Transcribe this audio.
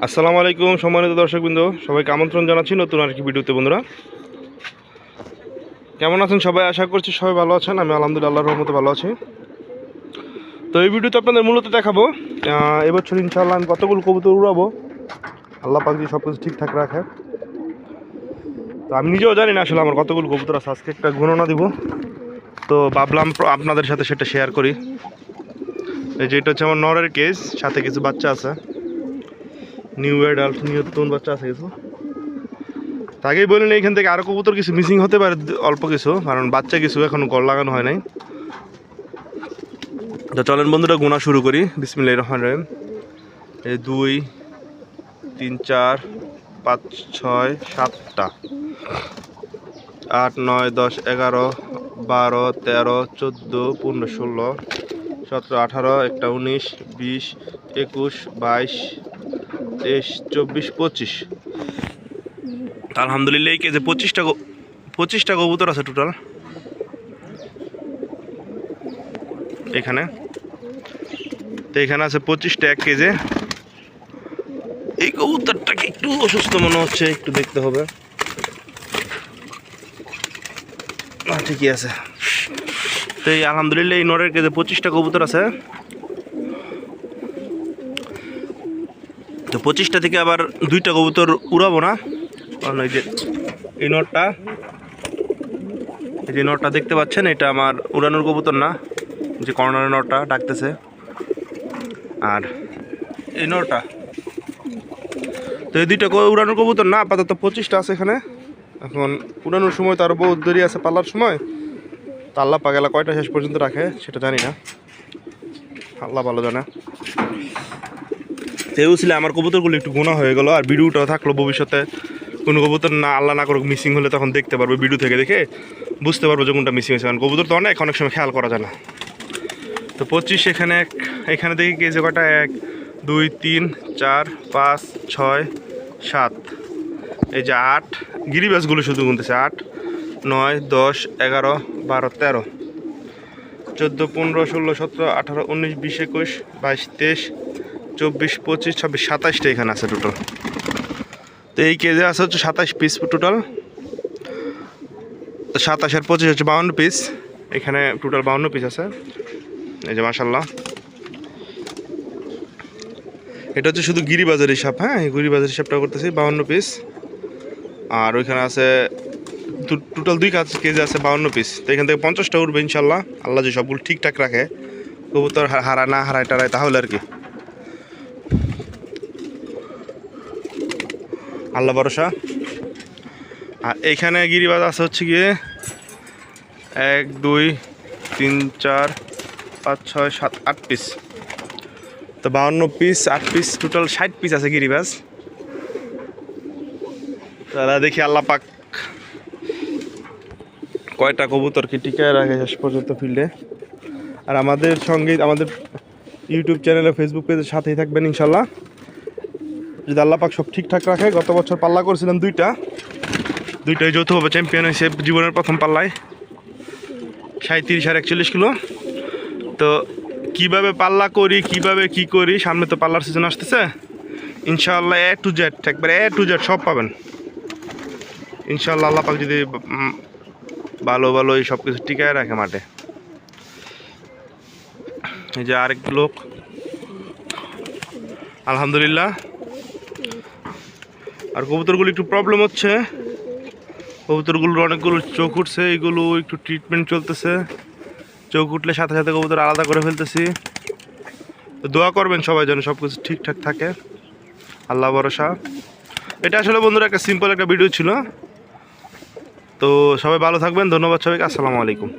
আসসালামু আলাইকুম সম্মানিত দর্শকবৃন্দ, সবাইকে আমন্ত্রণ জানাচ্ছি নতুন আরেকটি ভিডিওতে। বন্ধুরা কেমন আছেন সবাই? আশা করছি সবাই ভালো আছেন। আমি আলহামদুলিল্লাহ আল্লাহর রহমতে ভালো আছি। তো এই ভিডিওতে আপনাদের মূলত দেখাবো এবছর ইনশাআল্লাহ আমি কতগুলো কবুতর উড়াবো, আল্লাহ পাক যদি সব কিছু ঠিকঠাক রাখে। তো আমি নিজেও জানি না আসলে আমার কতগুলো কবুতর আছে, আজকে একটা গণনা দিব। তো ভাবলাম আপনাদের সাথে সেটা শেয়ার করি। এই যে এটা হচ্ছে আমার নরের কেস, সাথে কিছু বাচ্চা আছে, নিউ অ্যাডাল্ট নতুন বাচ্চা আছে কিছু। আগেই বলেন এইখান থেকে আরও কবুতর কিছু মিসিং হতে পারে, অল্প কিছু, কারণ বাচ্চা কিছু এখনও গড় লাগানো হয় নাই। তো চলেন বন্ধুরা গোনা শুরু করি। বিসমিল্লাহির রহমানির রহিম। এই 2 3 4 5 6 7টা, 8 9 10 11 12 13 14 15 16 17 18 একটা 19 20 21 22 23 24 25। আলহামদুলিল্লাহ এই কেজে 25টা কবুতর আছে টোটাল এখানে। তো এখানে আছে 25টা এক কেজে। এই কবুতরটাকে একটু অসুস্থ মনে হচ্ছে, একটু দেখতে হবে। ঠিকই আছে। তো এই আলহামদুলিল্লাহ এই নরের কেজে 25টা কবুতর আছে। তো 25টা থেকে আবার 2টা কবুতর উড়াবো না, কারণ এই যে এই নটটা, এই যে নটটা দেখতে পাচ্ছেন, এটা আমার উড়ানোর কবুতর না, যে কর্নারের নটটা ডাকতেছে। আর এই নটটা, তো এই 2টা উড়ানোর কবুতর না, আপাতত 25টা আছে এখানে। এখন উড়ানোর সময় তো আরও বহুত দেরি আছে, পাল্লার সময়। তা আল্লাহ পাগেলা কয়টা শেষ পর্যন্ত রাখে সেটা জানি না, আল্লাহ ভালো জানে। তেও ছিল আমার কবুতরগুলো একটু গোনা হয়ে গেলো, আর ভিডিওটা থাকলো ভবিষ্যতে কোনো কবুতর না আল্লাহ না করুক মিসিং হলে তখন দেখতে পারবো, ভিডিও থেকে দেখে বুঝতে পারবো যে কোনটা মিসিং হয়েছে। কারণ কবুতর তো অনেক সময় খেয়াল করা যায় না। তো 25 এখানে দেখি কেজে কটা, 1 2 3 4 5 6 7, এই যে 8 গিরিবাসগুলো শুধু গুনতেছে, 8 9 10 11 12 13 14 15 16 17 18 19 20 21 22 23 24 25 26 27টা এখানে আছে টোটাল। তো এই কেজে আছে হচ্ছে 27 পিস টোটাল। 27 আর 25 হচ্ছে 52 পিস, এখানে টোটাল 52 পিস আছে। এই যে মাশাল্লাহ, এটা হচ্ছে শুধু গিরিবাজার হিসাব। হ্যাঁ, গিরিবাজার হিসাবটা করতেছি, 52 পিস। আর ওইখানে আছে টোটাল 2 কেজি আছে 52 পিস। তো এখান থেকে 50টা উঠবে ইনশাল্লাহ, আল্লাহ যে সবগুলো ঠিকঠাক রাখে, কবুতর হারায় টারায় তাহলে আর কি, আল্লাহ ভরসা। আর এইখানে গিরিবাজ আছে হচ্ছে গিয়ে 1 2 3 4 5 6 7 8 পিস। তো 52 পিস 8 পিস টোটাল 60 পিস আছে গিরিবাজ। তারা দেখি আল্লাহ পাক কয়টা কবুতর কি টিকায় রাখে শেষ পর্যন্ত ফিল্ডে। আর আমাদের সঙ্গে আমাদের ইউটিউব চ্যানেলে, ফেসবুক পেজের সাথেই থাকবেন ইনশাল্লাহ, যদি আল্লাহ পাক সব ঠিকঠাক রাখে। গত বছর পাল্লা করেছিলাম দুইটাই যৌথভাবে চ্যাম্পিয়ন হয়েছে জীবনের প্রথম পাল্লায়, 37 আর 41 কিলো। তো কিভাবে পাল্লা করি, কিভাবে কি করি, সামনে তো পাল্লার সিজন আসতেছে ইনশাআল্লাহ, A to Z একবারে A to Z সব পাবেন ইনশাআল্লাহ। আল্লাহ পাক যদি ভালো এই সব কিছু টিকায় রাখে মাঠে। এই যে আরেক লোক, আলহামদুলিল্লাহ। আর কবুতরগুলো একটু প্রবলেম হচ্ছে, কবুতরগুলোর অনেকগুলো চোখ উঠছে, এইগুলো একটু ট্রিটমেন্ট চলতেছে। চোখ উঠলে সাথে সাথে কবুতর আলাদা করে ফেলতেছি। তো দোয়া করবেন সবাই যেন সব কিছু ঠিকঠাক থাকে, আল্লাহ ভরসা। এটা আসলে বন্ধুরা একটা সিম্পল একটা ভিডিও ছিল। তো সবাই ভালো থাকবেন, ধন্যবাদ সবাইকে, আসসালামু আলাইকুম।